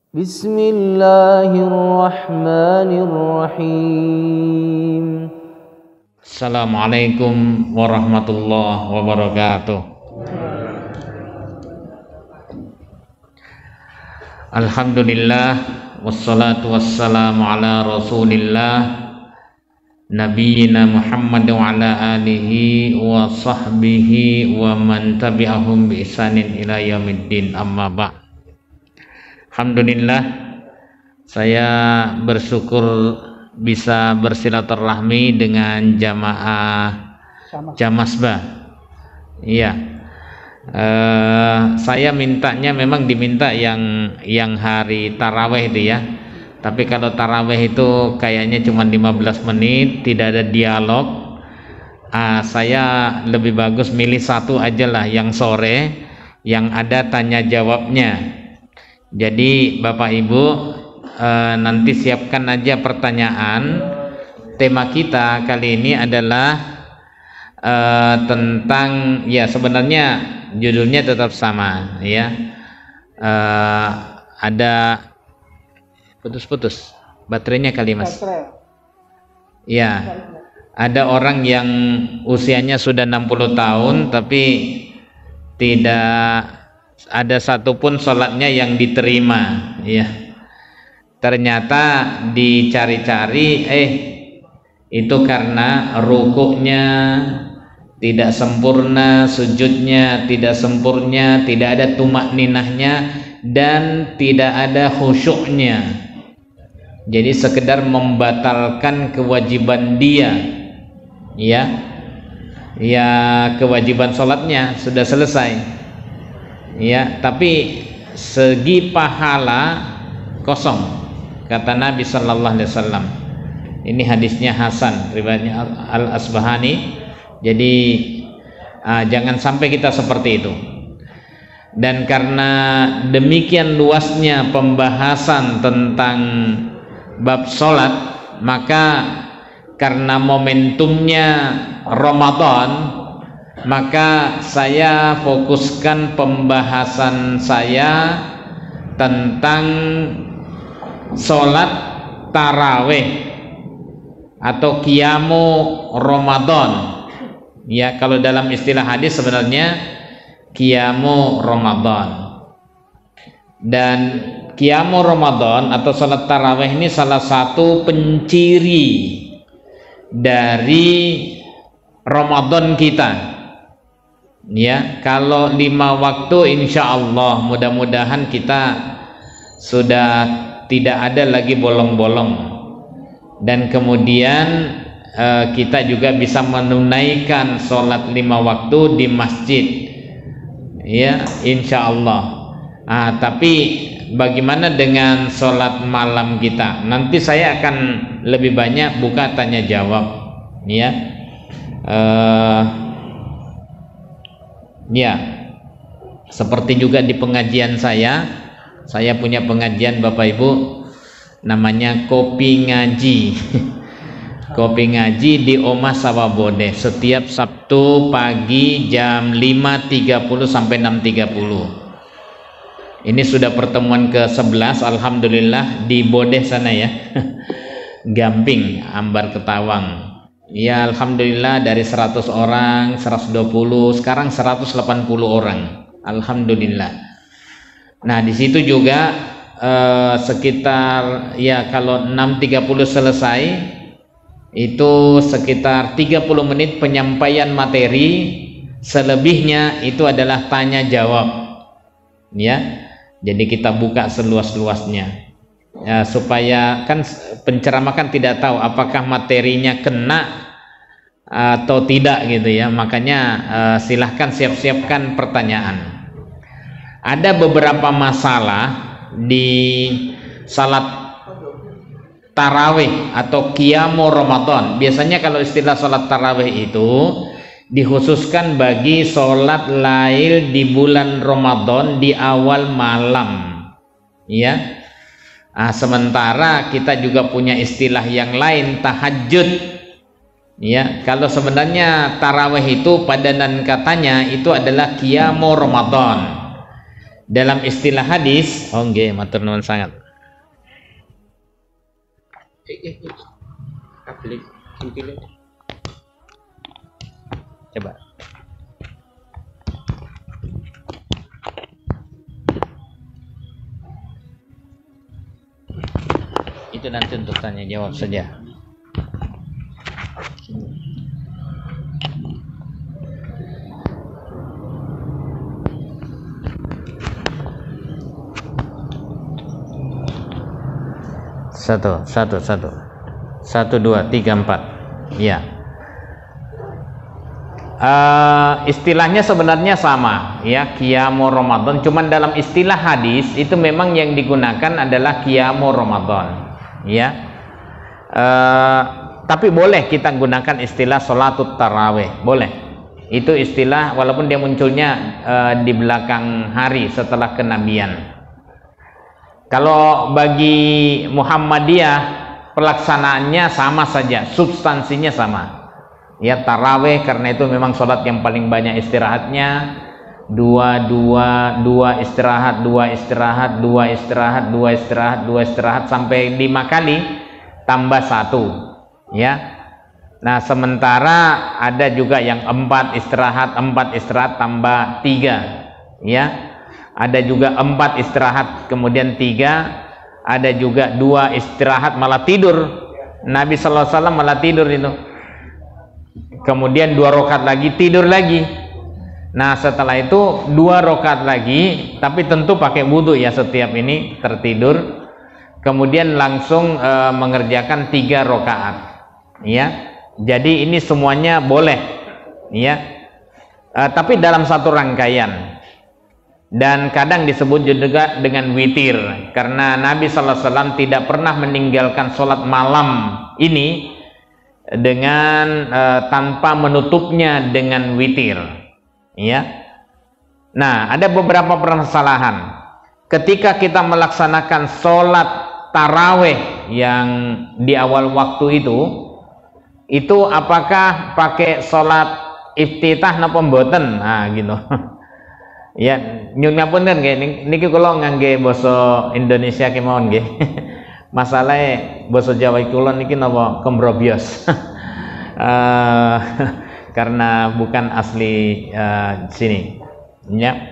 Bismillahirrahmanirrahim. Assalamualaikum warahmatullahi wabarakatuh. Alhamdulillah, wassalatu wassalamu ala rasulillah Nabiyyina Muhammad wa ala alihi wa sahbihi wa man tabi'ahum bi ihsanin ila yaumiddin, amma ba'. Alhamdulillah, saya bersyukur bisa bersilaturahmi dengan jamaah Jamasbah. Iya. Saya mintanya memang diminta yang hari taraweh itu ya. Tapi kalau taraweh itu kayaknya cuma 15 menit, tidak ada dialog. Saya lebih bagus milih satu aja lah, yang sore, yang ada tanya jawabnya. Jadi Bapak Ibu, nanti siapkan aja pertanyaan. Tema kita kali ini adalah tentang, ya sebenarnya judulnya tetap sama ya. Ada putus-putus baterainya kali Mas. Ya, ada orang yang usianya sudah 60 tahun tapi tidak ada satupun sholatnya yang diterima ya. Ternyata dicari-cari itu karena rukuknya tidak sempurna, sujudnya tidak sempurna, tidak ada tumakninahnya, dan tidak ada khusyuknya. Jadi sekedar membatalkan kewajiban dia ya, kewajiban sholatnya sudah selesai ya, tapi segi pahala kosong, kata Nabi Sallallahu Alaihi Wasallam. Ini hadisnya Hasan, riwayatnya Al-Asbahani. Jadi jangan sampai kita seperti itu. Dan karena demikian luasnya pembahasan tentang bab sholat, maka karena momentumnya Ramadan, maka saya fokuskan pembahasan saya tentang sholat taraweh atau qiyamu Ramadan ya. Kalau dalam istilah hadis sebenarnya qiyamu Ramadan. Dan qiyamu Ramadan atau sholat taraweh ini salah satu penciri dari Ramadan kita ya. Kalau 5 waktu insya Allah mudah-mudahan kita sudah tidak ada lagi bolong-bolong, dan kemudian kita juga bisa menunaikan sholat 5 waktu di masjid ya, insya Allah. Tapi bagaimana dengan sholat malam kita? Nanti saya akan lebih banyak buka tanya jawab ya. Ya, seperti juga di pengajian saya punya pengajian Bapak Ibu, namanya Kopi Ngaji. Kopi Ngaji di Omah Sawabodeh setiap Sabtu pagi jam 5.30 sampai 6.30. Ini sudah pertemuan ke-11 alhamdulillah di Bodeh sana ya. Gamping, Ambar Ketawang. Ya alhamdulillah, dari 100 orang, 120, sekarang 180 orang. Alhamdulillah. Nah, di situ juga sekitar ya kalau 6.30 selesai, itu sekitar 30 menit penyampaian materi, selebihnya itu adalah tanya jawab ya. Jadi kita buka seluas-luasnya ya, supaya kan penceramah kan tidak tahu apakah materinya kena atau tidak gitu ya. Makanya silahkan siap-siapkan pertanyaan. Ada beberapa masalah di salat tarawih atau qiyamu Ramadan. Biasanya kalau istilah salat tarawih itu dikhususkan bagi sholat lail di bulan Ramadan di awal malam ya. Sementara kita juga punya istilah yang lain, tahajud ya. Kalau sebenarnya tarawih itu padanan katanya itu adalah qiyamu Ramadan. Dalam istilah hadis, oh nggih, matur nuwun sangat. Coba. Itu nanti untuk tanya jawab saja. Satu, dua, tiga, empat. Ya. Istilahnya sebenarnya sama, ya, qiyamu Ramadan. Cuman dalam istilah hadis itu memang yang digunakan adalah qiyamu Ramadan, ya. Tapi boleh kita gunakan istilah sholatut tarawih, boleh. Itu istilah walaupun dia munculnya di belakang hari setelah kenabian. Kalau bagi Muhammadiyah pelaksanaannya sama saja, substansinya sama. Ya, tarawih karena itu memang sholat yang paling banyak istirahatnya. Dua istirahat, dua istirahat, dua istirahat, dua istirahat, dua istirahat sampai 5 kali tambah 1. Ya. Nah, sementara ada juga yang 4 istirahat tambah 3. Ya. Ada juga 4 istirahat kemudian 3, ada juga 2 istirahat malah tidur. Nabi sallallahu alaihi wasallam malah tidur itu. Kemudian 2 rakaat lagi tidur lagi. Nah, setelah itu 2 rakaat lagi, tapi tentu pakai wudu ya setiap ini tertidur. Kemudian langsung mengerjakan 3 rakaat. Ya. Jadi ini semuanya boleh. Ya. Tapi dalam satu rangkaian. Dan kadang disebut juga dengan witir, karena Nabi sallallahu alaihi wasallam tidak pernah meninggalkan sholat malam ini dengan tanpa menutupnya dengan witir, ya. Nah, ada beberapa permasalahan ketika kita melaksanakan sholat taraweh yang di awal waktu itu apakah pakai sholat iftitah napa mboten? Nah, gitu. Ya, nyun ngapunten nggih niki kula ngangge basa Indonesia kemawon nggih. Masalahe basa Jawa kula niki napa kembrobyos. Karena bukan asli sini. Ya.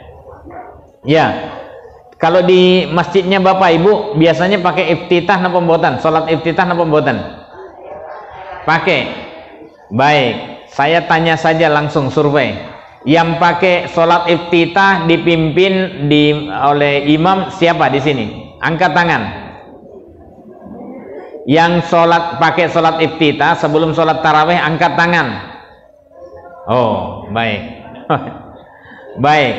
Ya. Kalau di masjidnya Bapak Ibu biasanya pakai iftitah napa mboten? Salat iftitah napa mboten? Pakai. Baik, saya tanya saja langsung survei. Yang pakai sholat iftitah dipimpin oleh imam siapa di sini? Angkat tangan. Yang pakai sholat iftitah sebelum sholat tarawih angkat tangan. Oh, baik. Baik.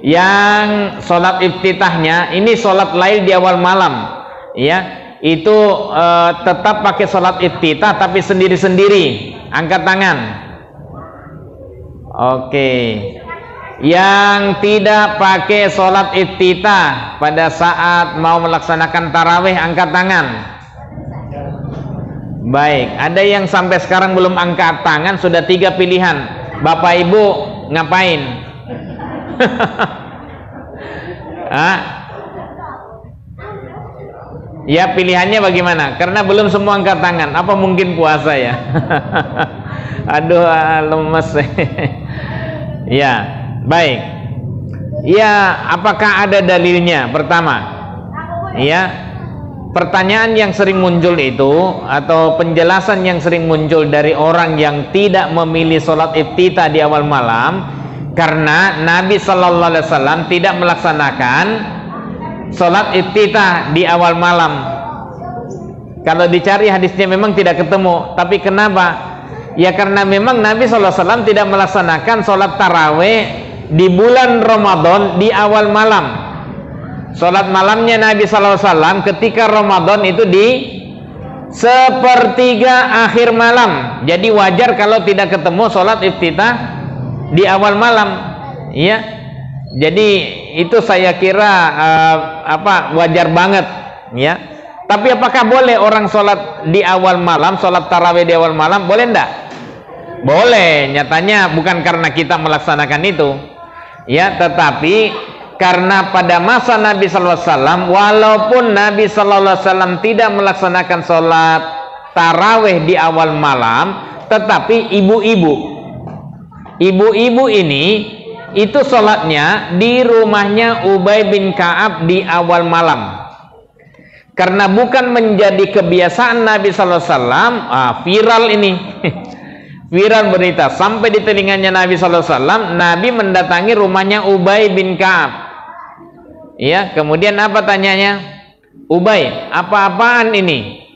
Yang sholat iftitahnya ini sholat lail di awal malam, ya. Itu tetap pakai sholat iftitah tapi sendiri-sendiri. Angkat tangan. Oke. Yang tidak pakai sholat iftitah pada saat mau melaksanakan tarawih angkat tangan. Baik, ada yang sampai sekarang belum angkat tangan. Sudah 3 pilihan. Bapak Ibu ngapain? Ya, pilihannya bagaimana? Karena belum semua angkat tangan. Apa mungkin puasa ya? Aduh, lemes. Ya, baik. Ya, apakah ada dalilnya? Pertama, ya, pertanyaan yang sering muncul itu atau penjelasan yang sering muncul dari orang yang tidak memilih sholat iftitah di awal malam karena Nabi Sallallahu Alaihi Wasallam tidak melaksanakan sholat iftitah di awal malam. Kalau dicari hadisnya memang tidak ketemu. Tapi kenapa? Ya karena memang Nabi SAW tidak melaksanakan sholat taraweh di bulan Ramadan di awal malam. Sholat malamnya Nabi SAW ketika Ramadan itu di sepertiga akhir malam. Jadi wajar kalau tidak ketemu sholat iftitah di awal malam. Ya, jadi itu saya kira wajar banget. Ya. Tapi apakah boleh orang sholat di awal malam, sholat taraweh di awal malam? Boleh enggak? Boleh, nyatanya bukan karena kita melaksanakan itu, ya, tetapi Karena pada masa Nabi sallallahu alaihi wasallam, walaupun Nabi sallallahu alaihi wasallam tidak melaksanakan sholat tarawih di awal malam, tetapi ibu-ibu ini itu sholatnya di rumahnya Ubay bin Ka'ab di awal malam. Karena bukan menjadi kebiasaan Nabi sallallahu alaihi wasallam, viral ini. Viral berita sampai di telinganya Nabi sallallahu alaihi wasallam, Nabi mendatangi rumahnya Ubay bin Ka'ab. Ya, kemudian apa tanyanya? Ubay, apa-apaan ini?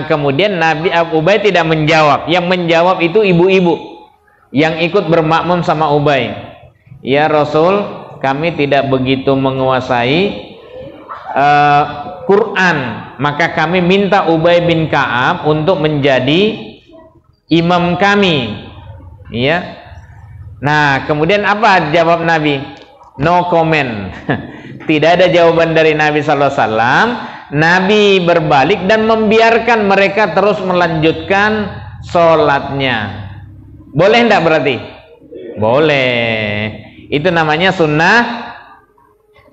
Kemudian Ubay tidak menjawab. Yang menjawab itu ibu-ibu yang ikut bermakmum sama Ubay. Ya Rasul, kami tidak begitu menguasai Quran, maka kami minta Ubay bin Ka'ab untuk menjadi imam kami. Ya. Nah, kemudian apa jawab Nabi? No comment. Tidak ada jawaban dari Nabi sallallahu alaihi wasallam. Nabi berbalik dan membiarkan mereka terus melanjutkan sholatnya. Boleh enggak berarti? Boleh. Itu namanya sunnah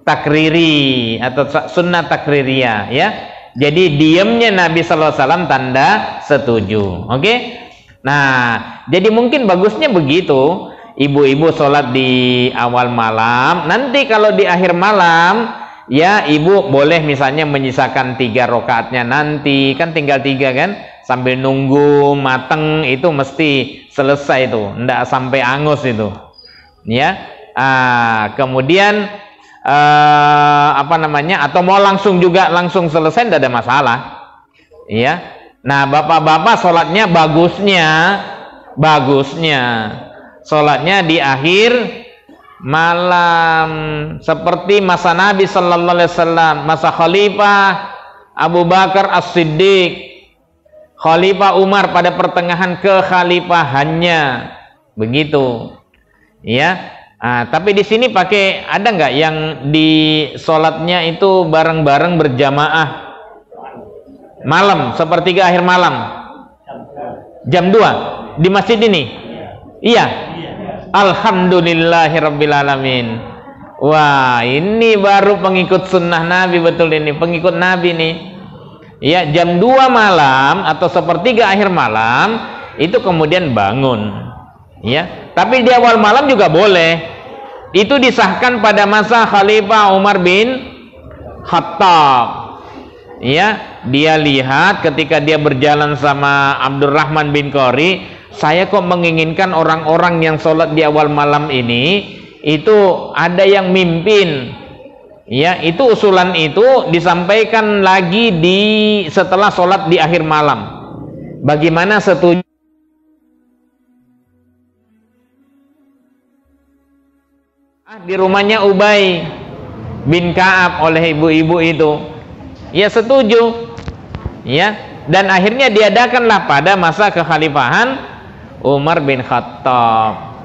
takriri atau sunnah takririyah, ya. Jadi diamnya Nabi sallallahu alaihi wasallam tanda setuju. Oke? Nah, jadi mungkin bagusnya begitu. Ibu-ibu sholat di awal malam, nanti kalau di akhir malam, ya ibu boleh misalnya menyisakan 3 rakaatnya nanti, kan tinggal 3 kan, sambil nunggu mateng itu mesti selesai itu, ndak sampai angus itu, ya. Kemudian apa namanya, atau mau langsung langsung selesai, ndak ada masalah, ya. Nah, bapak-bapak sholatnya bagusnya sholatnya di akhir malam, seperti masa Nabi sallallahu alaihi wasallam, masa Khalifah Abu Bakar As-Siddiq, Khalifah Umar pada pertengahan kekhalifahannya, begitu, ya. Tapi di sini ada nggak yang di sholatnya itu bareng-bareng berjamaah malam, sepertiga akhir malam, jam 2 di masjid ini? Iya. Alhamdulillahirabbil alamin. Wah, ini baru pengikut sunnah Nabi, betul ini, pengikut Nabi nih. Ya, jam 2 malam atau sepertiga akhir malam itu kemudian bangun. Ya, tapi di awal malam juga boleh. Itu disahkan pada masa Khalifah Umar bin Khattab. Ya, dia lihat ketika dia berjalan sama Abdurrahman bin Qori, saya kok menginginkan orang-orang yang sholat di awal malam ini itu ada yang mimpin. Ya, itu usulan itu disampaikan lagi setelah sholat di akhir malam. Bagaimana setuju? Di rumahnya Ubay bin Ka'ab oleh ibu-ibu itu, ya setuju, ya, dan akhirnya diadakanlah pada masa kekhalifahan Umar bin Khattab.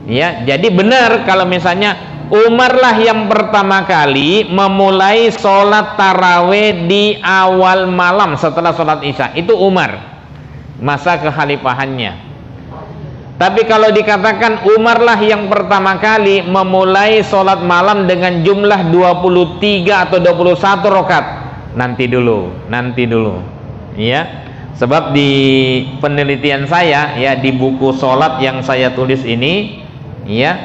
Ya, jadi benar kalau misalnya Umar lah yang pertama kali memulai sholat taraweh di awal malam setelah sholat isya, itu Umar masa kekhalifahannya. Tapi kalau dikatakan Umar lah yang pertama kali memulai sholat malam dengan jumlah 23 atau 21 rakaat, nanti dulu, ya. Sebab di penelitian saya, ya, di buku sholat yang saya tulis ini, ya,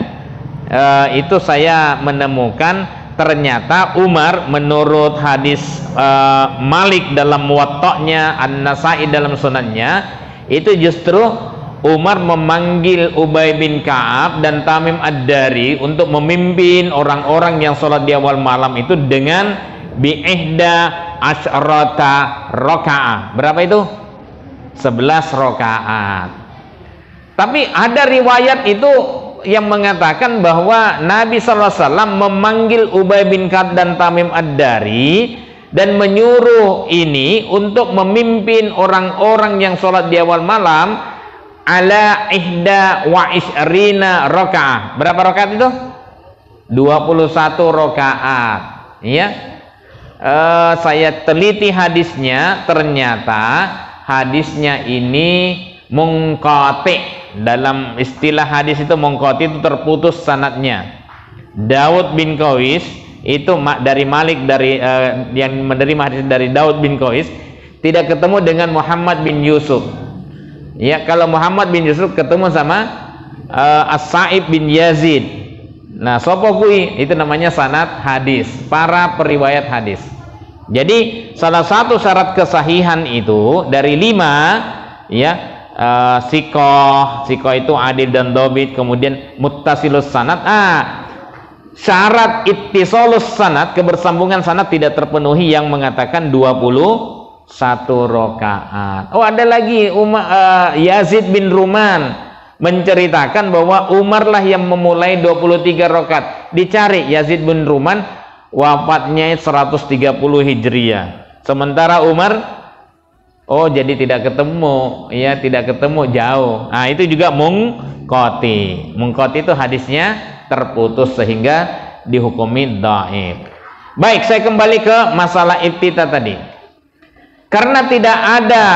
itu saya menemukan ternyata Umar menurut hadis Malik dalam Muwatta'nya, An-Nasai dalam Sunannya, itu justru Umar memanggil Ubay bin Ka'ab dan Tamim Ad-Dari untuk memimpin orang-orang yang sholat di awal malam itu dengan bi'ihda asyrata rakaat. Berapa itu? 11 rakaat. Tapi ada riwayat itu yang mengatakan bahwa Nabi SAW memanggil Ubay bin Ka'ab dan Tamim Ad-Dari dan menyuruh ini untuk memimpin orang-orang yang sholat di awal malam ala ihda wa isrina rakaat. Berapa rakaat itu? 21 rakaat, ya. Saya teliti hadisnya, ternyata hadisnya ini munqati. Dalam istilah hadis itu munqati itu terputus sanadnya. Daud bin Qais itu dari Malik, dari yang menerima hadis dari Daud bin Qais, tidak ketemu dengan Muhammad bin Yusuf. Ya, kalau Muhammad bin Yusuf ketemu sama As-Sa'ib bin Yazid. Nah, sopo kui itu namanya sanad hadis, para periwayat hadis. Jadi salah satu syarat kesahihan itu dari 5, ya, sikoh itu adil dan dobit, kemudian muttasilus sanad. Syarat ittisalus sanad, kebersambungan sanad tidak terpenuhi yang mengatakan 21 rakaat. Oh, ada lagi Yazid bin Ruman menceritakan bahwa Umar lah yang memulai 23 rakaat. Dicari Yazid bin Ruman wafatnya 130 Hijriah. Sementara Umar jadi tidak ketemu, ya, tidak ketemu jauh. Nah, itu juga mungqati. Mungqati itu hadisnya terputus sehingga dihukumi dhaif. Baik, saya kembali ke masalah iftitah tadi. Karena tidak ada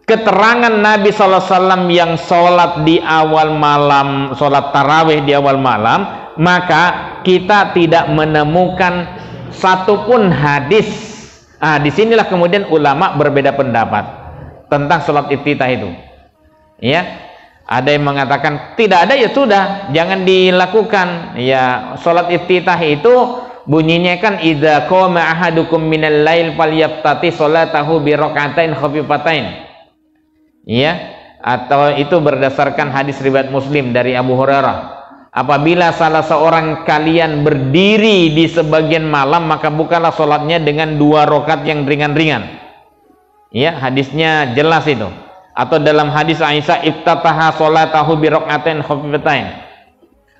keterangan Nabi SAW yang sholat di awal malam, sholat tarawih di awal malam, maka kita tidak menemukan satupun hadis. Disinilah kemudian ulama berbeda pendapat tentang sholat iftitah itu. Ya, ada yang mengatakan tidak ada, ya sudah, jangan dilakukan. Ya, sholat iftitah itu bunyinya kan idza qama ahadukum minal lail falyaftati sholatahu bi rakaatain khafifatain. Ya, atau itu berdasarkan hadis riwayat Muslim dari Abu Hurairah. Apabila salah seorang kalian berdiri di sebagian malam, maka bukalah sholatnya dengan 2 rakaat yang ringan-ringan. Ya, hadisnya jelas itu. Atau dalam hadis Aisyah, iftataha sholatahu bi rakaatain khafifatain.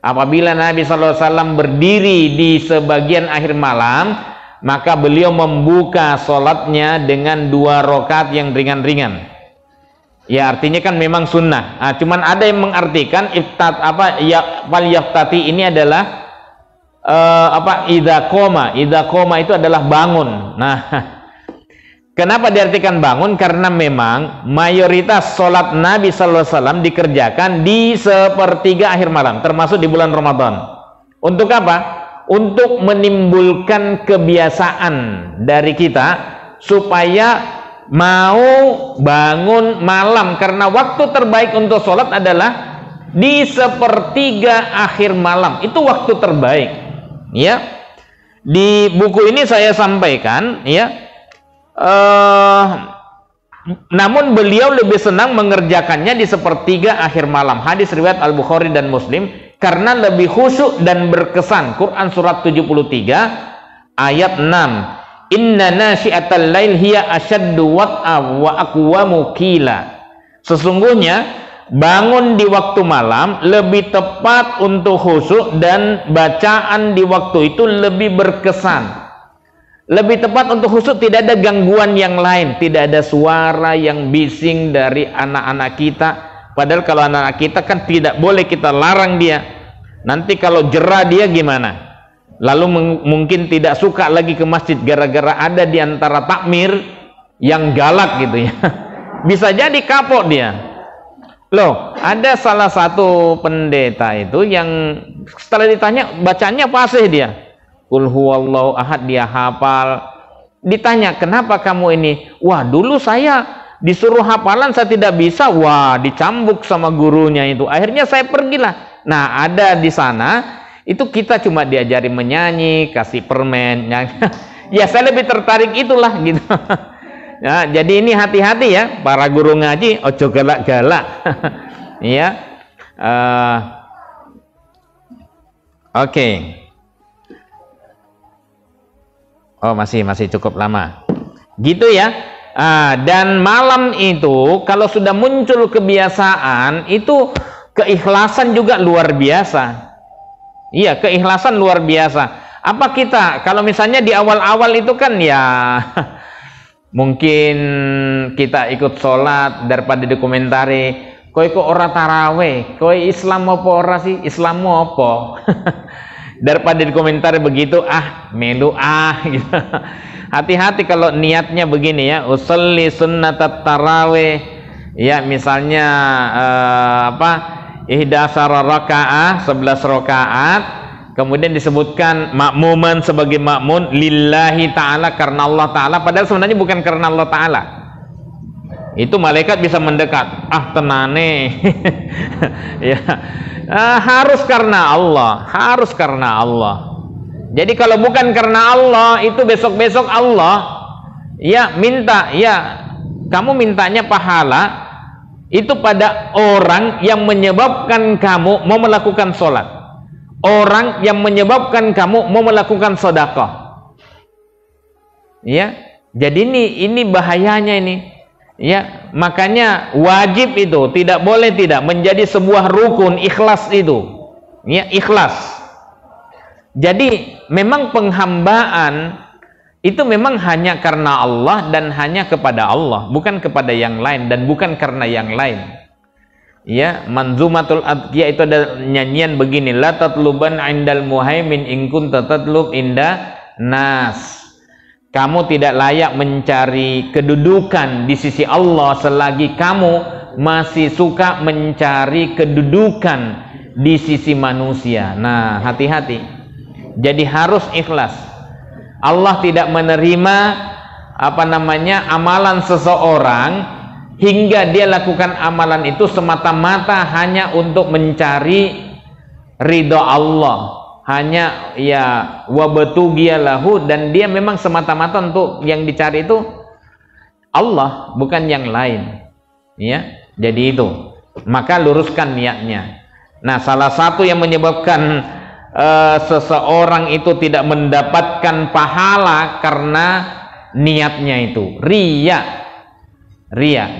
Apabila Nabi SAW berdiri di sebagian akhir malam, maka beliau membuka sholatnya dengan 2 rakaat yang ringan-ringan. Ya, artinya kan memang sunnah. Cuman ada yang mengartikan wal yaftati ini adalah idza qoma itu adalah bangun. Nah, kenapa diartikan bangun? Karena memang mayoritas sholat Nabi sallallahu alaihi wasallam dikerjakan di sepertiga akhir malam, termasuk di bulan Ramadan. Untuk apa? Untuk menimbulkan kebiasaan dari kita supaya mau bangun malam, karena waktu terbaik untuk sholat adalah di sepertiga akhir malam. Itu waktu terbaik. Ya, di buku ini saya sampaikan, ya, namun beliau lebih senang mengerjakannya di sepertiga akhir malam. Hadis riwayat Al-Bukhari dan Muslim, karena lebih khusyuk dan berkesan. Quran surat 73 ayat 6. Inna nasyi'atal lail hiya asyaddu wat'a wa aqwamu qila. Sesungguhnya bangun di waktu malam lebih tepat untuk khusyuk dan bacaan di waktu itu lebih berkesan. Lebih tepat untuk khusyuk, tidak ada gangguan yang lain, tidak ada suara yang bising dari anak-anak kita. Padahal kalau anak-anak kita kan tidak boleh kita larang dia. Nanti kalau jera dia gimana? Lalu mungkin tidak suka lagi ke masjid gara-gara ada di antara takmir yang galak gitu ya. Bisa jadi kapok dia. Loh, ada salah satu pendeta itu yang setelah ditanya bacanya fasih dia. Qul huwallahu ahad dia hafal. Ditanya, "Kenapa kamu ini?" "Wah, dulu saya disuruh hafalan saya tidak bisa." Wah, dicambuk sama gurunya itu. Akhirnya saya pergilah. Nah, ada di sana itu kita cuma diajari menyanyi, kasih permen, ya saya lebih tertarik itulah gitu. Ya, jadi ini hati-hati ya para guru ngaji, ojo galak-galak. Ya, oke. Oh, masih cukup lama. Gitu ya. Dan malam itu kalau sudah muncul kebiasaan itu, keikhlasan juga luar biasa. Iya, keikhlasan luar biasa. Apa kita, kalau misalnya di awal-awal itu kan ya mungkin kita ikut sholat daripada dikomentari, "Kowe kok ora taraweh, kowe Islam apa ora sih? Islammu apa?" Daripada dikomentari begitu, melu gitu. Hati-hati kalau niatnya begini ya, usolli sunnatat taraweh. Ya, misalnya 11 rakaat, kemudian disebutkan makmuman sebagai makmun lillahi ta'ala, karena Allah ta'ala, padahal sebenarnya bukan karena Allah ta'ala. Itu malaikat bisa mendekat, tenane. Ya, harus karena Allah, harus karena Allah. Jadi kalau bukan karena Allah, itu besok-besok Allah ya minta, ya kamu mintanya pahala itu pada orang yang menyebabkan kamu mau melakukan sholat, orang yang menyebabkan kamu mau melakukan sedekah. Ya, jadi ini bahayanya ini. Ya, makanya wajib itu tidak boleh tidak menjadi sebuah rukun, ikhlas itu. Ya, ikhlas. Jadi memang penghambaan itu memang hanya karena Allah dan hanya kepada Allah, bukan kepada yang lain dan bukan karena yang lain. Ya, Manzumatul Adqiyah itu ada nyanyian begini, la tatluban indal muhaimin in kunta tatlub inda nas. Kamu tidak layak mencari kedudukan di sisi Allah selagi kamu masih suka mencari kedudukan di sisi manusia. Nah, hati-hati. Jadi harus ikhlas. Allah tidak menerima amalan seseorang hingga dia lakukan amalan itu semata-mata hanya untuk mencari ridha Allah, hanya ya wabatugiyalahu, dan dia memang semata-mata untuk yang dicari itu Allah, bukan yang lain. Ya, jadi itu. Maka luruskan niatnya. Nah, salah satu yang menyebabkan seseorang itu tidak mendapatkan pahala karena niatnya itu riya.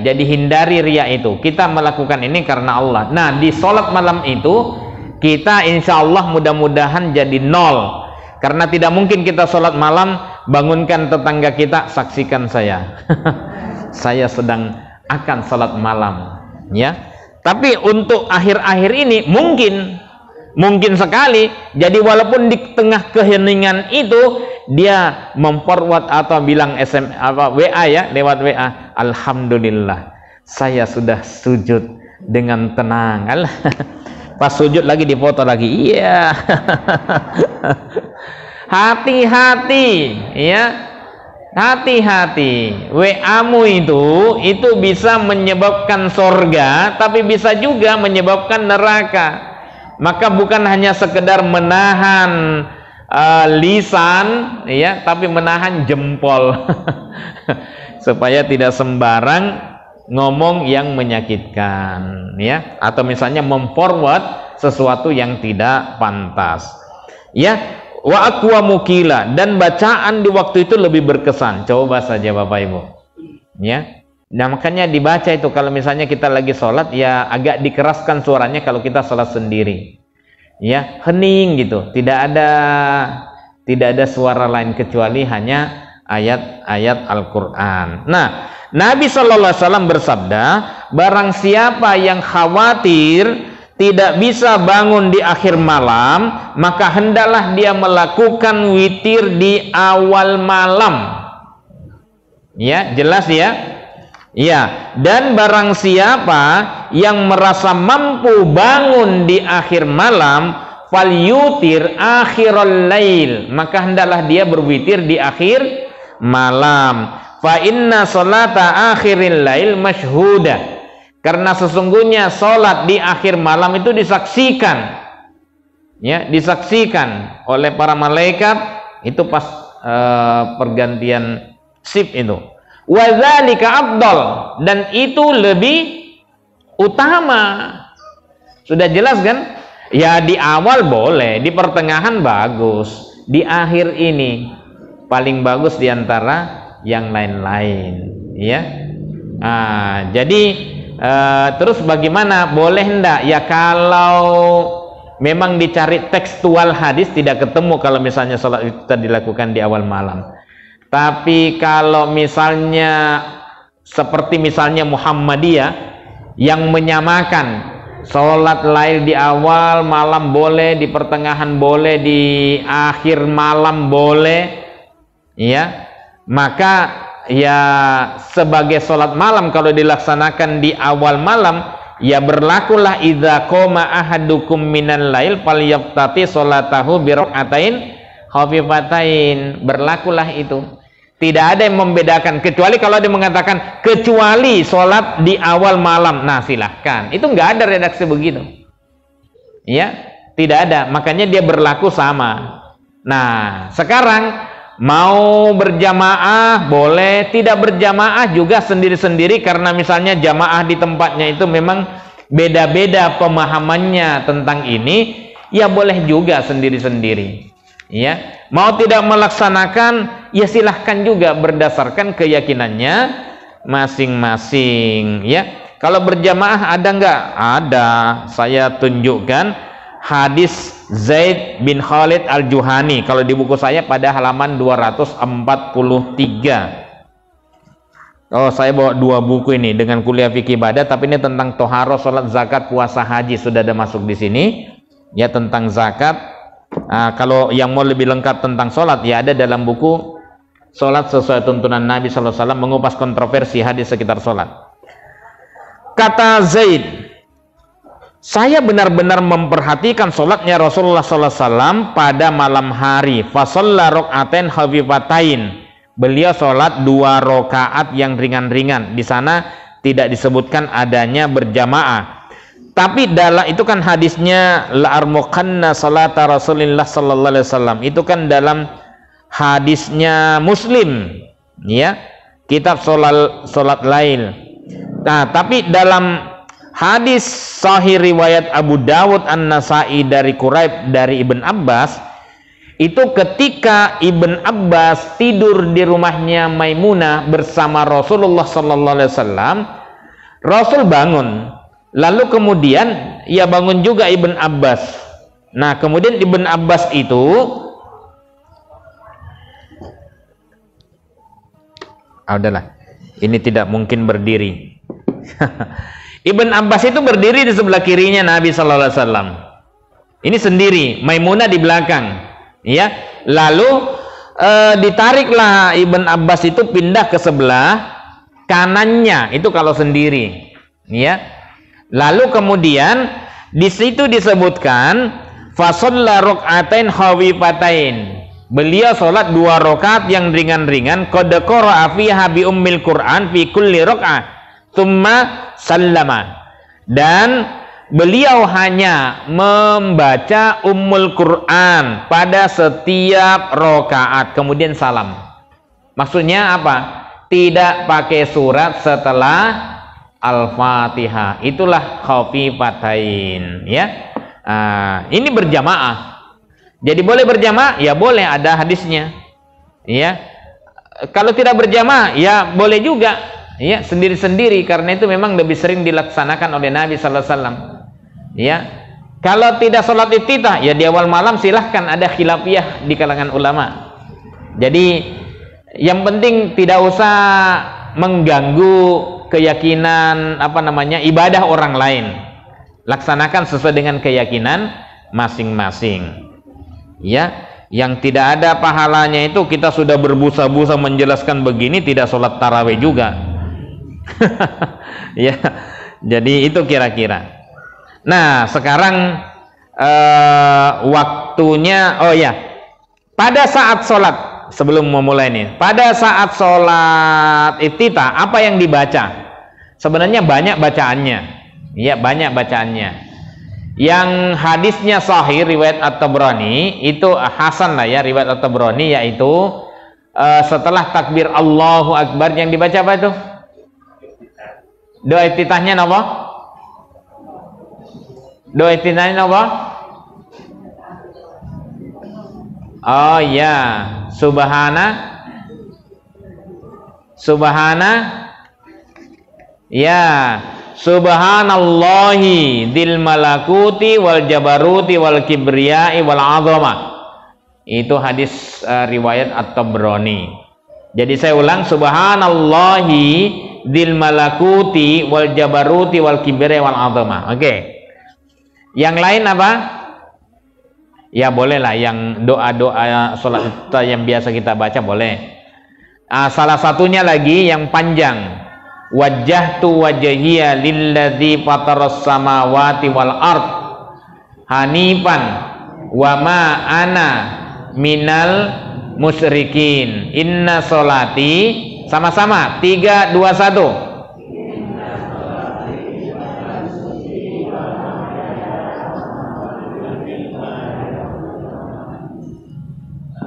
Jadi hindari riya itu. Kita melakukan ini karena Allah. Nah, di sholat malam itu kita insya Allah mudah-mudahan jadi 0, karena tidak mungkin kita sholat malam bangunkan tetangga kita, saksikan saya saya sedang akan sholat malam, ya. Tapi untuk akhir-akhir ini mungkin sekali. Jadi walaupun di tengah keheningan itu dia memforward atau bilang WA ya, lewat WA, alhamdulillah saya sudah sujud dengan tenang. Pas sujud lagi dipoto lagi, iya. Hati-hati ya, hati-hati. WA-mu itu bisa menyebabkan surga, tapi bisa juga menyebabkan neraka. Maka bukan hanya sekedar menahan lisan ya, tapi menahan jempol supaya tidak sembarang ngomong yang menyakitkan ya, atau misalnya memforward sesuatu yang tidak pantas ya. Wa aqwa mukila, dan bacaan di waktu itu lebih berkesan. Coba saja Bapak Ibu ya. Nah, makanya dibaca itu kalau misalnya kita lagi sholat ya agak dikeraskan suaranya kalau kita sholat sendiri ya, hening gitu, tidak ada suara lain kecuali hanya ayat-ayat Al-Quran. Nah, Nabi SAW bersabda, barang siapa yang khawatir tidak bisa bangun di akhir malam, maka hendaklah dia melakukan witir di awal malam. Ya, jelas ya? Ya, dan barang siapa yang merasa mampu bangun di akhir malam, falyutir akhirul lail, maka hendaklah dia berwitir di akhir malam. Fa inna salata akhiril lail masyhuda, karena sesungguhnya salat di akhir malam itu disaksikan ya, disaksikan oleh para malaikat itu pas pergantian shift itu. Wa dzalika afdal, dan itu lebih utama. Sudah jelas kan? Ya, di awal boleh, di pertengahan bagus, di akhir ini paling bagus di antara yang lain-lain ya. Nah, jadi terus bagaimana, boleh enggak ya kalau memang dicari tekstual hadis tidak ketemu kalau misalnya sholat itu dilakukan di awal malam. Tapi kalau misalnya seperti misalnya Muhammadiyah yang menyamakan sholat lail di awal malam boleh, di pertengahan boleh, di akhir malam boleh ya, maka ya sebagai sholat malam kalau dilaksanakan di awal malam ya berlakulah idza qoma ahadukum minal lail falyaftati sholatahu bi rak'atain khafifatain. Berlakulah itu. Tidak ada yang membedakan, kecuali kalau dia mengatakan kecuali sholat di awal malam. Nah, silahkan. Itu nggak ada redaksi begitu. Ya, tidak ada. Makanya dia berlaku sama. Nah, sekarang mau berjamaah boleh, tidak berjamaah juga sendiri-sendiri, karena misalnya jamaah di tempatnya itu memang beda-beda pemahamannya tentang ini, ya boleh juga sendiri-sendiri. Ya, mau tidak melaksanakan, ya silahkan juga berdasarkan keyakinannya masing-masing. Ya, kalau berjamaah ada nggak? Ada. Saya tunjukkan hadis Zaid bin Khalid al-Juhani kalau di buku saya pada halaman 243. Oh, saya bawa dua buku ini dengan kuliah fikih ibadah, tapi ini tentang toharoh, sholat, zakat, puasa, haji sudah ada masuk di sini. Ya, tentang zakat. Kalau yang mau lebih lengkap tentang sholat, ya ada dalam buku Sholat Sesuai Tuntunan Nabi SAW, mengupas kontroversi hadis sekitar sholat. Kata Zaid, saya benar-benar memperhatikan sholatnya Rasulullah SAW pada malam hari. Fasalla rok'atain khafifatain. Beliau sholat 2 rakaat yang ringan-ringan. Di sana tidak disebutkan adanya berjamaah. Tapi dalam itu kan hadisnya la armuqanna salata Rasulillah sallallahu alaihi wasallam. Itu kan dalam hadisnya Muslim, ya. Kitab salat lail. Nah, tapi dalam hadis sahih riwayat Abu Dawud An-Nasa'i dari Quraib dari Ibn Abbas, itu ketika Ibn Abbas tidur di rumahnya Maimunah bersama Rasulullah sallallahu alaihi wasallam, Rasul bangun. Lalu kemudian ia bangun juga Ibn Abbas. Nah, kemudian Ibn Abbas itu udahlah, ini tidak mungkin berdiri. Ibn Abbas itu berdiri di sebelah kirinya Nabi sallallahu alaihi wasallam. Ini sendiri, Maimunah di belakang. Ya, lalu ditariklah Ibn Abbas itu pindah ke sebelah kanannya, itu kalau sendiri. Ya. Lalu kemudian di situ disebutkan fasalla raq'atain khafifatain. Beliau sholat 2 rakaat yang ringan-ringan. Qad qara'a fiha bi ummil Qur'an fi kulli raq'ah tsumma sallama. Dan beliau hanya membaca ummul Qur'an pada setiap rakaat, kemudian salam. Maksudnya apa? Tidak pakai surat setelah Al-Fatihah. Itulah khafifatain, ya. Ini berjamaah. Jadi boleh berjamaah? Ya boleh, ada hadisnya. Ya. Kalau tidak berjamaah, ya boleh juga. Ya, sendiri-sendiri, karena itu memang lebih sering dilaksanakan oleh Nabi sallallahu alaihi wasallam. Ya. Kalau tidak sholat iftitah, ya di awal malam silahkan, ada khilafiyah di kalangan ulama. Jadi yang penting tidak usah mengganggu keyakinan ibadah orang lain. Laksanakan sesuai dengan keyakinan masing-masing. Ya, yang tidak ada pahalanya itu kita sudah berbusa-busa menjelaskan begini, tidak sholat tarawih juga. Ya, jadi itu kira-kira. Nah, sekarang waktunya, oh ya, pada saat sholat, sebelum memulai ini, pada saat sholat iftitah, apa yang dibaca? Sebenarnya banyak bacaannya. Ya, banyak bacaannya. Yang hadisnya sahih riwayat At-Tabrani, itu hasan lah ya, riwayat At-Tabrani, yaitu setelah takbir Allahu Akbar yang dibaca apa itu? Doa iftitahnya apa? Doa iftitahnya apa? Oh ya, subhana ya, subhanallahi dzil malakuti wal jabaruti wal kibriyai wal azamah. Itu hadis riwayat At-Tabrani. Jadi saya ulang, subhanallahi dzil malakuti wal jabaruti wal kibriyai wal azamah. Oke. Yang lain apa? Ya bolehlah yang doa-doa sholat yang biasa kita baca boleh. Salah satunya lagi yang panjang. wajjahtu wajhiya lilladzi fataras samawati wal ard hanifan wa ma ana minal musyrikin. Inna sholati, sama-sama 3, 2, 1.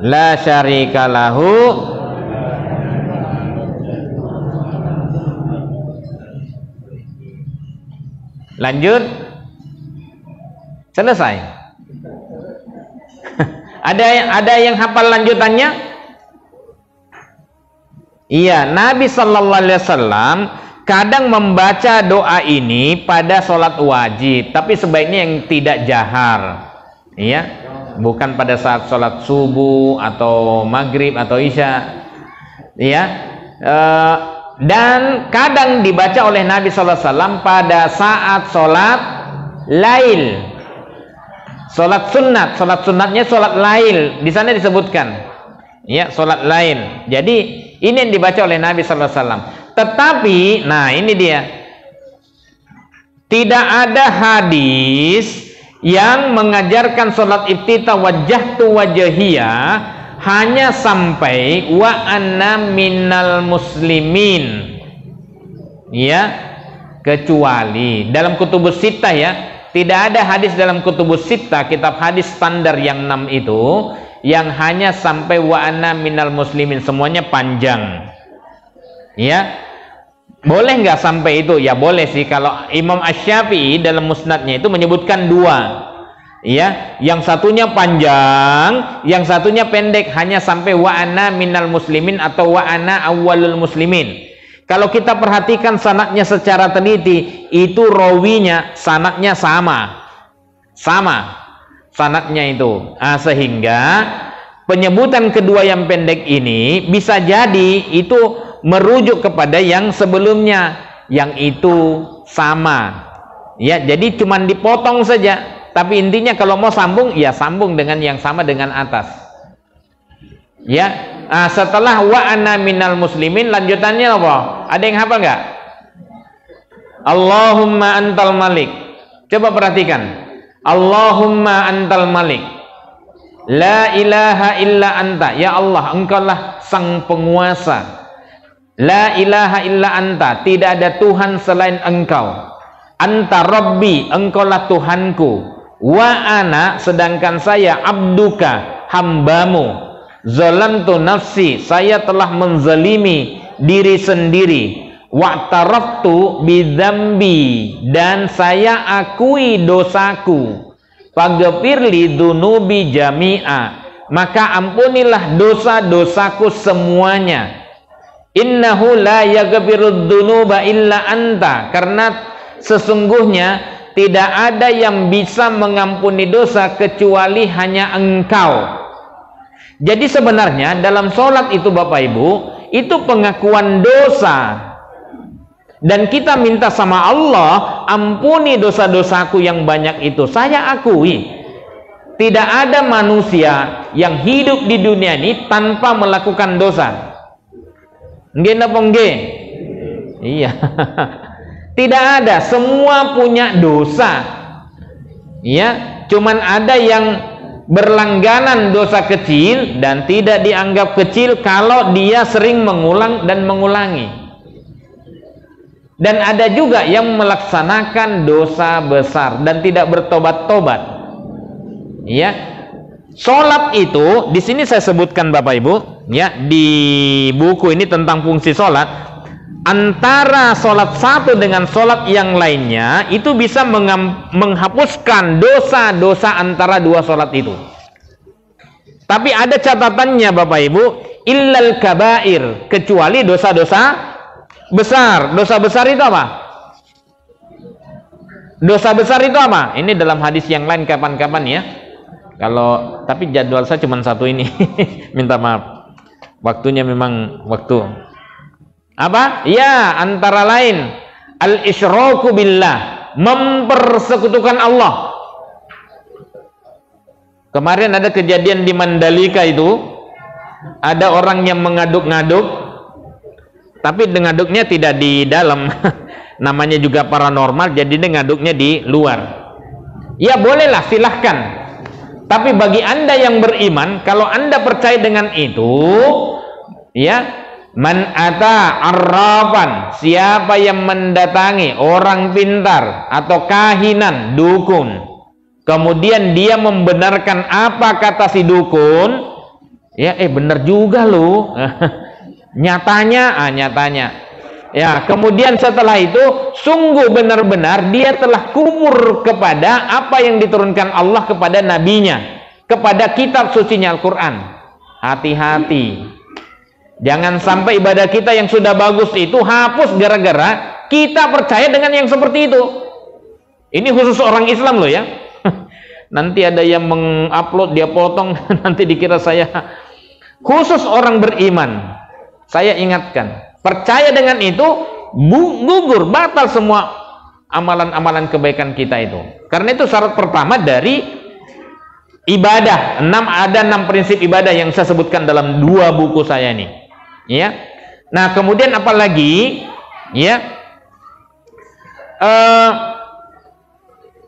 La syarika lahu lanjut, selesai. ada yang hafal lanjutannya? Iya, Nabi sallallahu alaihi wasallam kadang membaca doa ini pada sholat wajib, tapi sebaiknya yang tidak jahar. Iya, bukan pada saat sholat subuh atau maghrib atau isya. Iya, dan kadang dibaca oleh Nabi sallallahu alaihi wasallam pada saat sholat lail, sholat sunat. Sholat sunatnya sholat lail, di sana disebutkan, ya, sholat lail. Jadi ini yang dibaca oleh Nabi sallallahu alaihi wasallam. Tetapi, nah ini dia, tidak ada hadis yang mengajarkan sholat iftitah wajjahtu wajhiyah hanya sampai wa anna minal muslimin, ya, kecuali dalam kutubus sittah, ya, tidak ada hadis dalam kutubus sittah, kitab hadis standar yang 6 itu yang hanya sampai wa anna minal muslimin, semuanya panjang, ya. Boleh nggak sampai itu? Ya boleh sih. Kalau Imam Asy-Syafi'i dalam musnadnya itu menyebutkan 2, ya, yang satunya panjang, yang satunya pendek, hanya sampai wa ana minal muslimin atau wa ana awwalul muslimin. Kalau kita perhatikan sanadnya secara teliti, itu rawinya sanadnya sama sanadnya itu. Sehingga penyebutan kedua yang pendek ini bisa jadi itu merujuk kepada yang sebelumnya, yang itu sama, ya. Jadi cuman dipotong saja, tapi intinya kalau mau sambung, ya sambung dengan yang sama dengan atas, ya. Setelah wa ana minal muslimin, lanjutannya apa? Ada yang hafal nggak? Allahumma antal malik. Coba perhatikan, Allahumma antal malik, la ilaha illa anta, ya Allah, engkaulah sang penguasa. La ilaha illa anta, tidak ada Tuhan selain engkau. Anta rabbi, engkaulah Tuhanku. Wa ana, sedangkan saya abduka, hambamu. Zalamtu nafsi, saya telah menzalimi diri sendiri. Wa'taraftu bidzambi, dan saya akui dosaku. Faghfirli dzunubi jami'a, maka ampunilah dosa-dosaku semuanya. Innahu la yaghfirudz dzunuba illa anta, karena sesungguhnya tidak ada yang bisa mengampuni dosa kecuali hanya engkau. Jadi sebenarnya dalam sholat itu Bapak Ibu, itu pengakuan dosa, dan kita minta sama Allah, ampuni dosa-dosaku yang banyak itu. Saya akui, tidak ada manusia yang hidup di dunia ini tanpa melakukan dosa. Nggih napa nggih? Iya. Tidak ada, semua punya dosa. Ya, cuman ada yang berlangganan dosa kecil dan tidak dianggap kecil kalau dia sering mengulang dan mengulangi. Dan ada juga yang melaksanakan dosa besar dan tidak bertobat-tobat. Ya. Sholat itu, di sini saya sebutkan Bapak Ibu, ya, di buku ini tentang fungsi sholat. Antara sholat satu dengan sholat yang lainnya itu bisa menghapuskan dosa-dosa antara dua sholat itu. Tapi ada catatannya Bapak Ibu, illal kabair, kecuali dosa-dosa besar. Dosa besar itu apa? Dosa besar itu apa? Ini dalam hadis yang lain kapan-kapan, ya. Kalau tapi jadwal saya cuma satu ini. Minta maaf. Waktunya memang waktu. Apa? Ya, antara lain al-isyraku billah, mempersekutukan Allah. Kemarin ada kejadian di Mandalika itu, ada orang yang mengaduk-ngaduk, tapi ngaduknya tidak di dalam. Namanya juga paranormal, jadi ngaduknya di luar. Ya bolehlah, silahkan. Tapi bagi Anda yang beriman, kalau Anda percaya dengan itu, ya, man ata arrafan, siapa yang mendatangi orang pintar atau kahinan, dukun, kemudian dia membenarkan apa kata si dukun, ya benar juga loh. nyatanya ya, kemudian setelah itu sungguh benar-benar dia telah kufur kepada apa yang diturunkan Allah kepada nabinya, kepada kitab sucinya Al-Quran. Hati-hati, jangan sampai ibadah kita yang sudah bagus itu hapus gara-gara kita percaya dengan yang seperti itu. Ini khusus orang Islam loh ya. Nanti ada yang mengupload, dia potong, nanti dikira saya. Khusus orang beriman, saya ingatkan, percaya dengan itu, gugur, batal semua amalan-amalan kebaikan kita itu. Karena itu syarat pertama dari ibadah. Ada 6 prinsip ibadah yang saya sebutkan dalam 2 buku saya ini. Ya. Nah, kemudian apa lagi? Ya.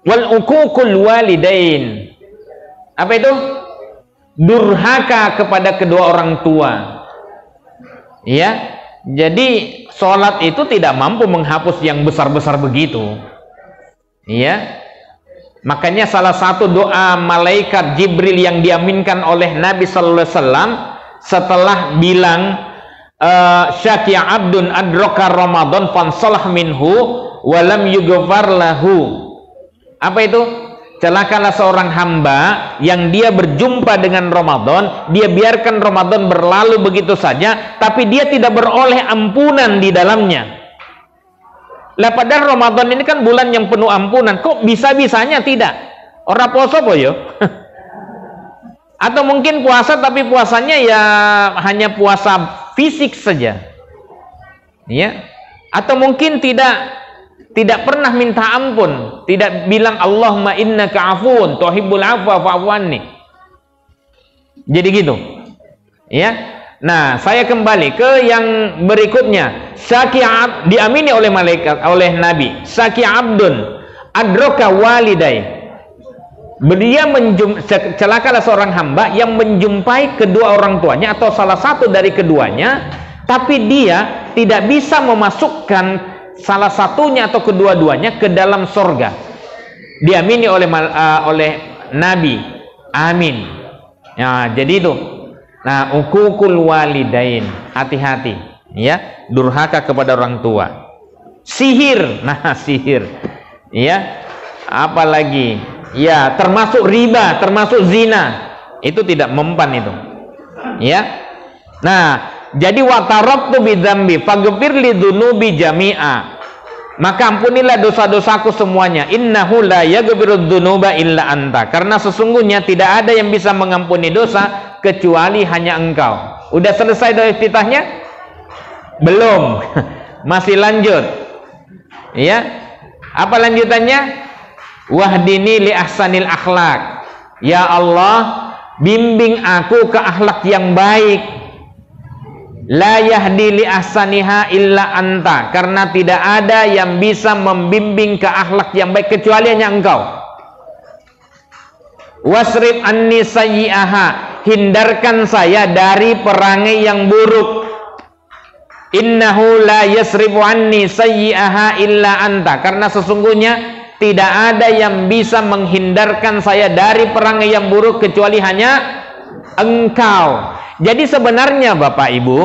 Wal uququl walidain. Apa itu? Durhaka kepada kedua orang tua. Ya. Jadi sholat itu tidak mampu menghapus yang besar-besar begitu. Ya. Makanya salah satu doa malaikat Jibril yang diaminkan oleh Nabi sallallahu alaihi wasallam setelah bilang syaki'a abdun adraka Ramadan fansalah minhu wa lam yughfar lahu. Apa itu? Celakalah seorang hamba yang dia berjumpa dengan Ramadan, dia biarkan Ramadan berlalu begitu saja, tapi dia tidak beroleh ampunan di dalamnya. Lah padahal Ramadan ini kan bulan yang penuh ampunan, kok bisa-bisanya tidak? Ora poso po yo. Atau mungkin puasa tapi puasanya ya hanya puasa fisik saja. Ya. Atau mungkin tidak pernah minta ampun, tidak bilang Allahumma innaka afuun tuhibbul afwa fa'fu anni. Jadi gitu. Ya. Nah, saya kembali ke yang berikutnya. Syaki'ab diamini oleh malaikat, oleh Nabi. Syaki'abdun adraka walidai. Dia celakalah seorang hamba yang menjumpai kedua orang tuanya atau salah satu dari keduanya, tapi dia tidak bisa memasukkan salah satunya atau kedua-duanya ke dalam surga. Diamini oleh Nabi. Amin. Ya, jadi itu. Nah, uququl walidain, hati-hati ya, durhaka kepada orang tua. Sihir, nah sihir. Ya. Apalagi? Ya, termasuk riba, termasuk zina. Itu tidak mempan itu. Ya. Nah, jadi wa taraktu bidzambi faghfir li dzunubi jami'a. Maka ampunilah dosa-dosaku semuanya. Innahu la yaghfiru dzunuba illa anta. Karena sesungguhnya tidak ada yang bisa mengampuni dosa kecuali hanya engkau. Udah selesai dari titahnya? Belum. Masih lanjut. Ya. Apa lanjutannya? Wahdini li ahsanil akhlak. Ya Allah, bimbing aku ke akhlak yang baik. La yahdi li ahsaniha illa anta. Karena tidak ada yang bisa membimbing ke akhlak yang baik kecuali hanya engkau. Wasrif anni sayyi'aha. Hindarkan saya dari perangai yang buruk. Innahu la yasrifu anni sayyi'aha illa anta. Karena sesungguhnya tidak ada yang bisa menghindarkan saya dari perangai yang buruk kecuali hanya engkau. Jadi sebenarnya Bapak Ibu,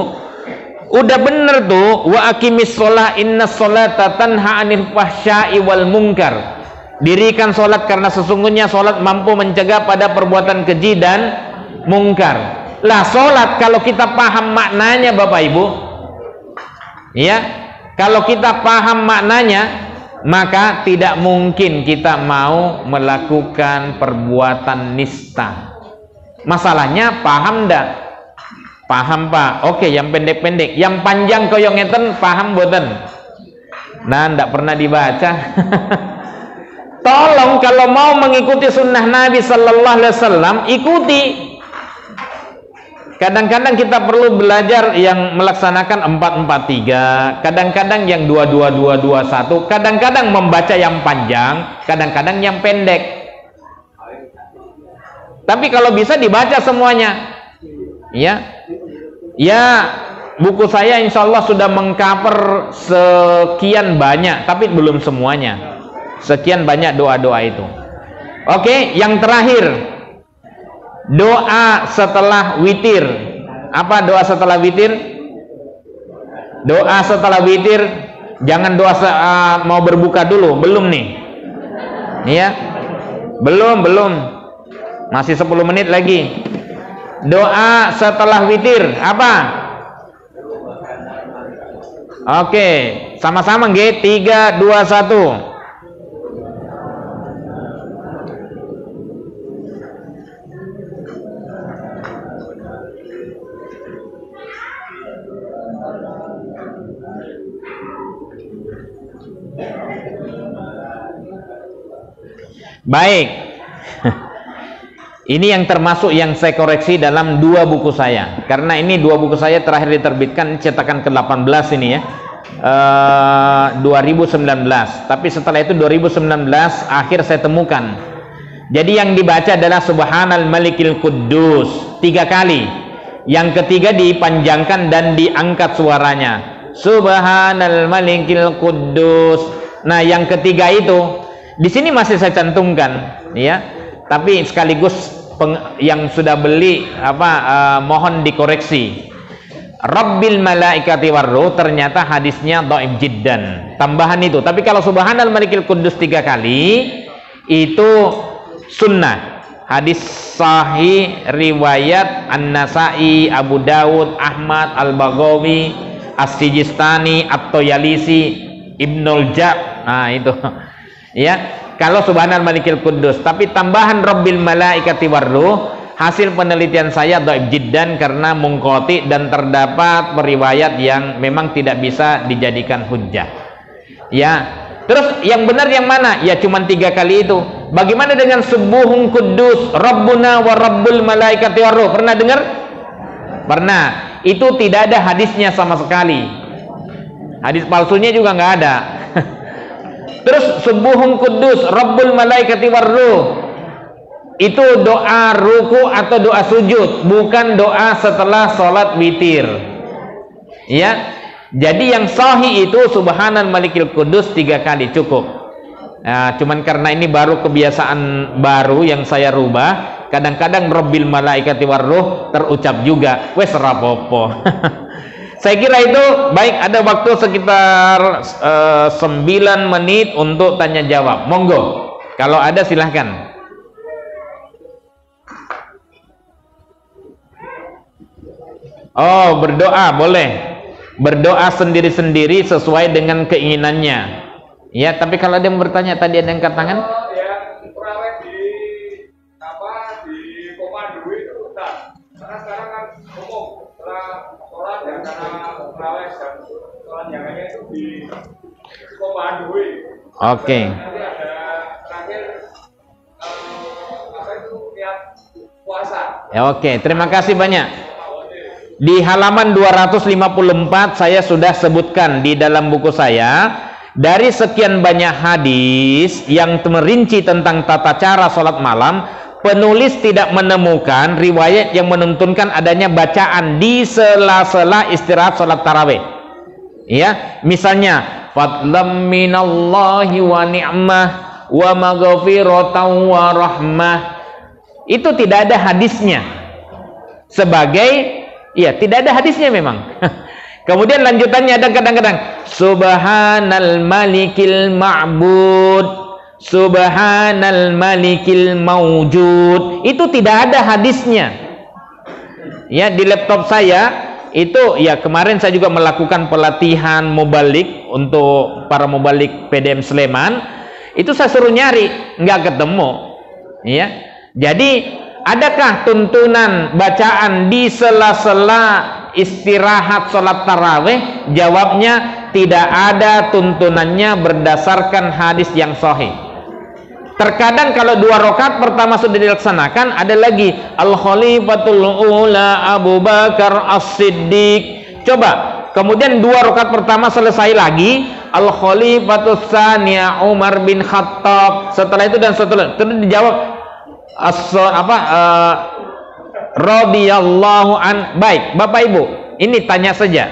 udah bener tuh, wa aqimis shalah innas sholata tanha 'anil fahsya'i wal munkar. Dirikan sholat karena sesungguhnya sholat mampu mencegah pada perbuatan keji dan mungkar. Lah sholat kalau kita paham maknanya Bapak Ibu, ya, kalau kita paham maknanya, maka tidak mungkin kita mau melakukan perbuatan nista. Masalahnya paham ndak? Paham Pak. Oke, yang pendek-pendek, yang panjang koyong ngeten paham boten? Nah, ndak pernah dibaca. Tolong kalau mau mengikuti sunnah Nabi sallallahu alaihi wasallam, ikuti. Kadang-kadang kita perlu belajar yang melaksanakan 4-4-3, kadang-kadang yang 2-2-2-2-1, kadang-kadang membaca yang panjang, kadang-kadang yang pendek. Tapi kalau bisa dibaca semuanya. Ya. Ya, buku saya insya Allah sudah mengcover sekian banyak, tapi belum semuanya. Sekian banyak doa-doa itu. Oke, yang terakhir. Doa setelah witir. Apa doa setelah witir? Doa setelah witir, jangan doa mau berbuka dulu, belum nih. Iya. Belum. Masih 10 menit lagi. Doa setelah witir apa? Oke, sama-sama nggih. 3, 2, 1. Baik. Ini yang termasuk yang saya koreksi dalam 2 buku saya. Karena ini 2 buku saya terakhir diterbitkan cetakan ke-18 ini ya. 2019. Tapi setelah itu 2019 akhir saya temukan. Jadi yang dibaca adalah Subhanal Malikil Quddus 3 kali. Yang ketiga dipanjangkan dan diangkat suaranya. Subhanal Malikil Quddus. Nah, yang ketiga itu di sini masih saya cantumkan, ya. Tapi sekaligus yang sudah beli mohon dikoreksi. Rabbil malaikati warruh ternyata hadisnya dhaif jiddan. Tambahan itu. Tapi kalau Subhanal Malikil Quddus 3 kali itu sunnah. Hadis sahih riwayat An-Nasa'i, Abu Dawud, Ahmad, Al-Baghawi, As-Sijistani, At-Toyalisi, Ibnul Jab. Nah, itu. Ya, kalau Subhanal Malikil Quddus, tapi tambahan Rabbil Malaikati Warruh, hasil penelitian saya dhaif jiddan karena munqati dan terdapat periwayat yang memang tidak bisa dijadikan hujjah. Ya, terus yang benar yang mana? Ya cuma 3 kali itu. Bagaimana dengan Subuhun Quddus, Rabbuna wa Rabbul Malaikati Warruh? Pernah dengar? Pernah. Itu tidak ada hadisnya sama sekali. Hadis palsunya juga nggak ada. Terus Subuhun Quddus, Rabbul Malaikati Warruh, itu doa ruku atau doa sujud, bukan doa setelah sholat witir. Ya, jadi yang sahih itu Subhanal Malikil Quddus 3 kali cukup. Nah, cuman karena ini baru kebiasaan baru yang saya rubah, kadang-kadang Rabbil Malaikati Warruh terucap juga. Wes rapopo. Saya kira itu baik. Ada waktu sekitar 9 menit untuk tanya jawab. Monggo, kalau ada silahkan. Oh, berdoa boleh. Berdoa sendiri-sendiri sesuai dengan keinginannya. Ya, tapi kalau ada yang bertanya, tadi ada yang angkat tangan. Ya, terawih di komando itu Ustaz. Karena sekarang kan umum setelah sholat ya, karena terawih dan sholat jangannya itu di komando. Oke. Nanti ada terakhir tiap puasa. Ya, oke. Terima kasih banyak. Di halaman 254 saya sudah sebutkan di dalam buku saya, dari sekian banyak hadis yang merinci tentang tata cara sholat malam, penulis tidak menemukan riwayat yang menuntunkan adanya bacaan di sela-sela istirahat sholat tarawih. Ya, misalnya fadlam minallahi wa ni'mah wa maghfiratan wa rahmah. Itu tidak ada hadisnya. Tidak ada hadisnya memang. Kemudian lanjutannya ada kadang-kadang Subhanal Malikil Ma'bud, Subhanal Malikil Mawjud. Itu tidak ada hadisnya. Ya, di laptop saya itu ya, kemarin saya juga melakukan pelatihan mubalik untuk para mubalik PDM Sleman. Itu saya suruh nyari, nggak ketemu. Ya. Jadi adakah tuntunan bacaan di sela-sela istirahat sholat tarawih? Jawabnya tidak ada tuntunannya berdasarkan hadis yang sahih. Terkadang kalau 2 rakaat pertama sudah dilaksanakan, ada lagi al-khalifatul ula Abu Bakar as-Siddiq. Coba, kemudian 2 rakaat pertama selesai lagi, al-khalifatus tsaniya Umar bin Khattab. Setelah itu dan setelah itu dijawab radhiyallahu an. Baik, Bapak Ibu, ini tanya saja.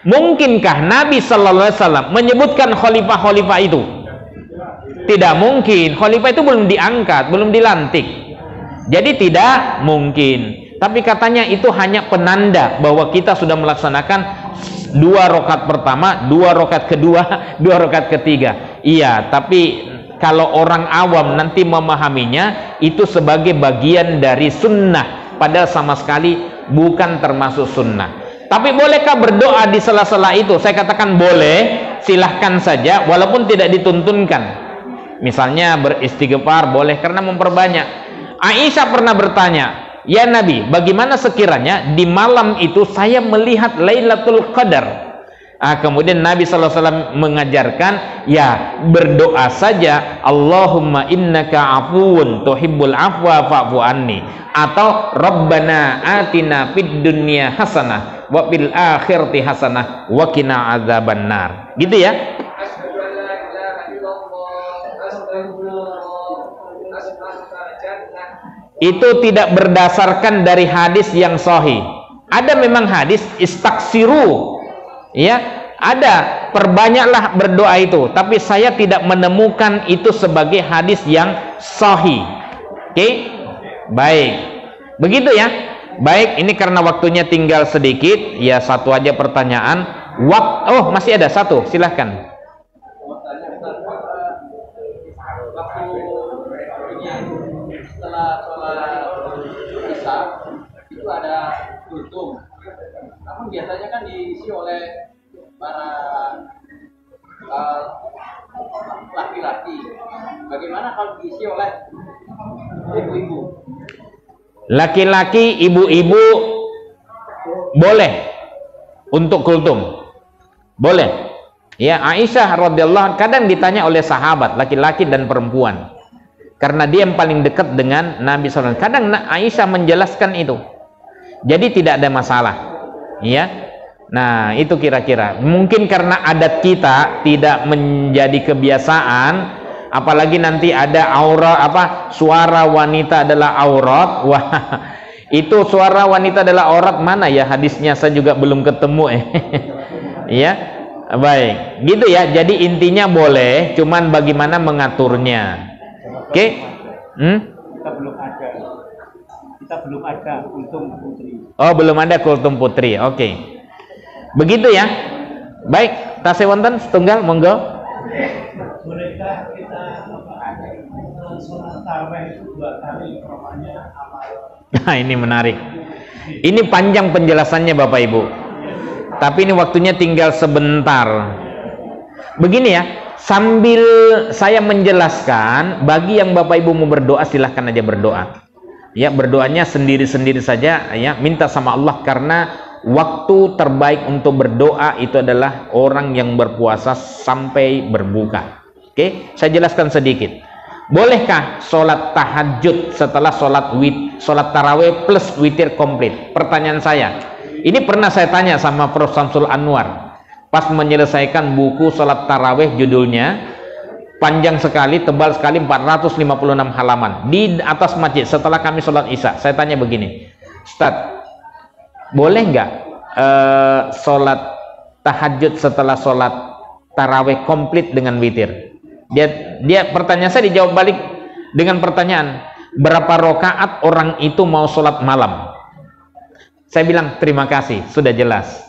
Mungkinkah Nabi sallallahu alaihi wasallam menyebutkan khalifah-khalifah itu? Tidak mungkin. Khalifah itu belum diangkat, belum dilantik. Jadi tidak mungkin. Tapi katanya itu hanya penanda bahwa kita sudah melaksanakan 2 rakaat pertama, 2 rakaat kedua, 2 rakaat ketiga. Iya, tapi kalau orang awam nanti memahaminya itu sebagai bagian dari sunnah, padahal sama sekali bukan termasuk sunnah. Tapi bolehkah berdoa di sela-sela itu? Saya katakan boleh, silahkan saja, walaupun tidak dituntunkan. Misalnya beristighfar boleh karena memperbanyak. Aisyah pernah bertanya, ya Nabi, bagaimana sekiranya di malam itu saya melihat Lailatul Qadar? Kemudian Nabi SAW mengajarkan, ya berdoa saja, Allahumma innaka afuun tuhibbul afwa fa'fu anni, atau Rabbana atina fid dunya hasanah wa fil akhirati hasanah wa qina adzabannar. Gitu ya. Itu tidak berdasarkan dari hadis yang sahih. Ada memang hadis istaksiru, ya, ada, perbanyaklah berdoa itu, tapi saya tidak menemukan itu sebagai hadis yang sahih. Oke? Baik. Begitu ya. Baik, ini karena waktunya tinggal sedikit, ya satu aja pertanyaan. Oh, masih ada satu, silahkan. Setelah sholat isya itu ada kultum, namun biasanya kan diisi oleh para laki-laki. Bagaimana kalau diisi oleh ibu-ibu? Laki-laki, ibu-ibu boleh untuk kultum, boleh. Ya, Aisyah radhiyallahu anha kadang ditanya oleh sahabat laki-laki dan perempuan, karena dia yang paling dekat dengan Nabi SAW. Kadang Aisyah menjelaskan itu, jadi tidak ada masalah, ya. Nah, itu kira-kira. Mungkin karena adat kita tidak menjadi kebiasaan, apalagi nanti ada suara wanita adalah aurat. Wah, itu suara wanita adalah aurat mana ya hadisnya? Saya juga belum ketemu. Ya, baik, gitu ya. Jadi intinya boleh, cuman bagaimana mengaturnya. Oke, Kita belum ada kultum putri. Oh, belum ada kultum putri. Oke. Begitu ya. Baik, tasih wonten setunggal, monggo. Bolehkah kita sholat tarawih itu 2 kali namanya amal? Nah, ini menarik. Ini panjang penjelasannya Bapak Ibu. Tapi ini waktunya tinggal sebentar. Begini ya. Sambil saya menjelaskan, bagi yang Bapak Ibu mau berdoa silahkan aja berdoa. Ya, berdoanya sendiri-sendiri saja ya, minta sama Allah, karena waktu terbaik untuk berdoa itu adalah orang yang berpuasa sampai berbuka. Oke, saya jelaskan sedikit. Bolehkah sholat tahajud setelah sholat tarawih plus witir komplit? Pertanyaan saya. Ini pernah saya tanya sama Prof. Samsul Anwar. Pas menyelesaikan buku sholat tarawih, judulnya panjang sekali, tebal sekali, 456 halaman di atas masjid setelah kami sholat isya. Saya tanya begini, Ustaz, boleh nggak sholat tahajud setelah sholat tarawih komplit dengan witir? Dia pertanyaan saya dijawab balik dengan pertanyaan, berapa rakaat orang itu mau sholat malam? Saya bilang terima kasih, sudah jelas.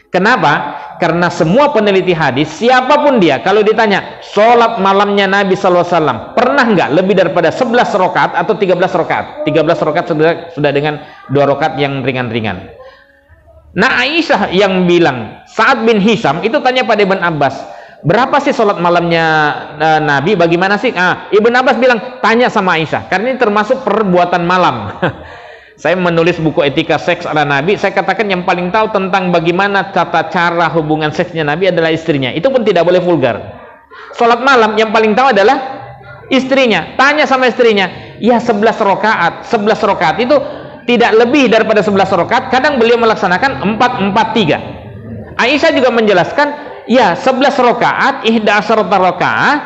Kenapa? Karena semua peneliti hadis, siapapun dia, kalau ditanya sholat malamnya Nabi SAW pernah nggak lebih daripada 11 rakaat atau 13 rakaat? 13 rakaat sudah dengan 2 rakaat yang ringan-ringan. Nah, Aisyah yang bilang, Sa'ad bin Hisham itu tanya pada Ibn Abbas, berapa sih sholat malamnya Nabi, bagaimana sih? Ibn Abbas bilang, tanya sama Aisyah, karena ini termasuk perbuatan malam. Saya menulis buku etika seks ala Nabi, saya katakan yang paling tahu tentang bagaimana tata cara hubungan seksnya Nabi adalah istrinya. Itu pun tidak boleh vulgar. Sholat malam yang paling tahu adalah Istrinya, tanya sama istrinya, ya 11 rakaat. 11 rakaat itu tidak lebih daripada 11 rakaat. Kadang beliau melaksanakan 4-4-3. Aisyah juga menjelaskan, ya 11 rakaat, ihda asyrata rakaat,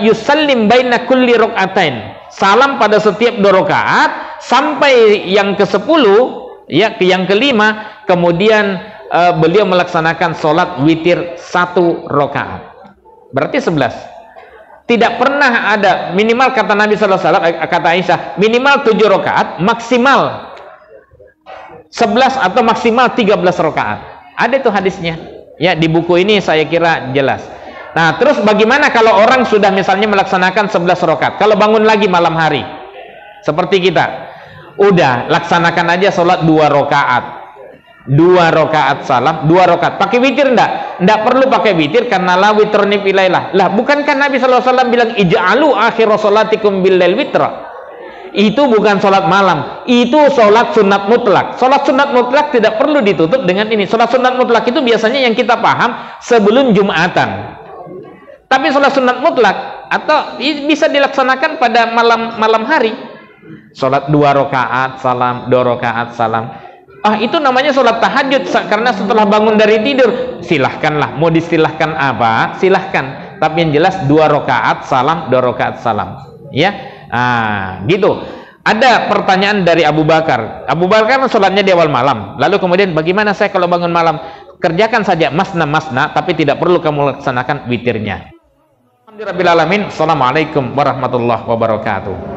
yusallim baina kulli rakaatain. Salam pada setiap 2 rakaat sampai yang ke-10, ya ke yang kelima, kemudian beliau melaksanakan sholat witir 1 rakaat. Berarti 11. Tidak pernah ada, minimal kata Nabi SAW, kata Aisyah, minimal 7 rakaat, maksimal 11 atau maksimal 13 rakaat. Ada itu hadisnya. Ya, di buku ini saya kira jelas. Nah, terus bagaimana kalau orang sudah misalnya melaksanakan 11 rakaat, kalau bangun lagi malam hari, seperti kita, udah laksanakan aja sholat 2 rakaat. 2 rakaat salam, 2 rakaat. Pakai witir enggak? Enggak perlu pakai witir karena la witrni filailah. Lah, bukankah Nabi SAW bilang ij'alu akhir sholatikum billail witra? Itu bukan sholat malam, itu sholat sunat mutlak. Sholat sunat mutlak tidak perlu ditutup dengan ini. Sholat sunat mutlak itu biasanya yang kita paham sebelum Jumatan. Tapi sholat sunat mutlak atau bisa dilaksanakan pada malam hari. Sholat 2 rakaat salam, 2 rakaat salam. Itu namanya sholat tahajud, karena setelah bangun dari tidur, silahkanlah, mau distilahkan apa, silahkan, tapi yang jelas 2 rakaat salam, 2 rakaat salam, ya. Gitu. Ada pertanyaan dari Abu Bakar. Abu Bakar sholatnya di awal malam, lalu kemudian bagaimana saya kalau bangun malam? Kerjakan saja masna, tapi tidak perlu kamu laksanakan witirnya. Alhamdulillahirabbil alamin. Assalamualaikum warahmatullahi wabarakatuh.